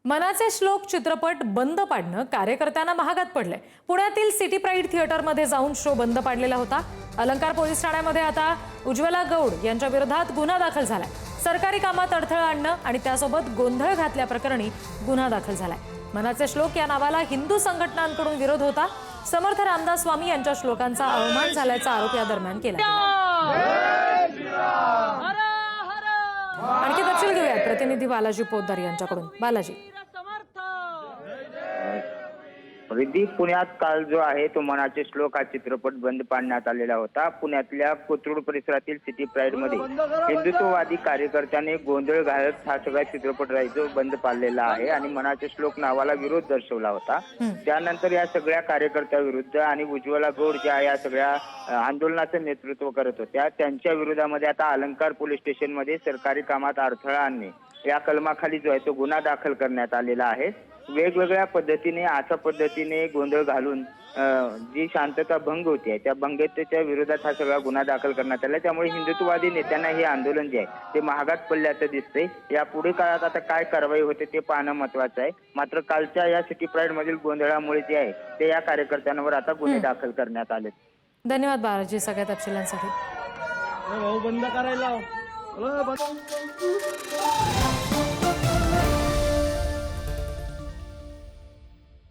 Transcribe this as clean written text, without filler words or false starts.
मनाचे श्लोक चित्रपट बंद पाडणं कार्यकर्त्यांना महागात पडलंय। पुण्यातील सिटी प्राईड थिएटरमध्ये जाऊन शो बंद पाडलेला होता। अलंकार पोलीस ठाण्यामध्ये आता उज्ज्वला गौड यांच्या विरोधात गुन्हा दाखल झालाय। सरकारी कामात अडथळा आणणं आणि त्यासोबत गोंधळ घातल्याप्रकरणी गुन्हा दाखल झालाय। मनाचे श्लोक या नावाला हिंदू संघटनांकडून विरोध होता। समर्थ रामदास स्वामी यांच्या श्लोकांचा अवमान झाल्याचा आरोप या दरम्यान केला गेला। आणखी तपशील घेऊयात प्रतिनिधी बालाजी पोद्दार यांच्याकडून। बालाजी, रिद्धी, पुण्यात काल जो आहे तो मनाचे श्लोक हा चित्रपट बंद पाडण्यात आलेला होता। पुण्यातल्या कोथरूड परिसरातील सिटी प्राईड मध्ये हिंदुत्ववादी कार्यकर्त्याने गोंधळ घालत हा सगळा चित्रपट बंद पाडलेला आहे आणि मनाचे श्लोक नावाला विरोध दर्शवला होता। त्यानंतर या सगळ्या कार्यकर्त्याविरुद्ध आणि उज्ज्वला गौड ज्या या सगळ्या आंदोलनाचं नेतृत्व करत होत्या त्यांच्या विरोधामध्ये आता अलंकार पोलीस स्टेशन मध्ये सरकारी कामात अडथळा आणणे या कलमाखाली जो आहे तो गुन्हा दाखल करण्यात आलेला आहे। वेगवेगळ्या पद्धतीने अशा पद्धतीने गोंधळ घालून जी शांतता भंग होती त्या भंगतेच्या विरोधात हा सगळा गुन्हा दाखल करण्यात आला। त्यामुळे हिंदुत्ववादी नेत्यांना हे आंदोलन जे आहे ते महागात पडल्याचं दिसतंय। या पुढे काळात आता काय कारवाई होते ते पाहणं महत्त्वाचं आहे। मात्र कालच्या या सिटी प्राईड मधील गोंधळामुळे जे आहे ते या कार्यकर्त्यांवर आता गुन्हे दाखल करण्यात आले। धन्यवाद बालाजी सगळ्या तपशिलांसाठी। बंद करायला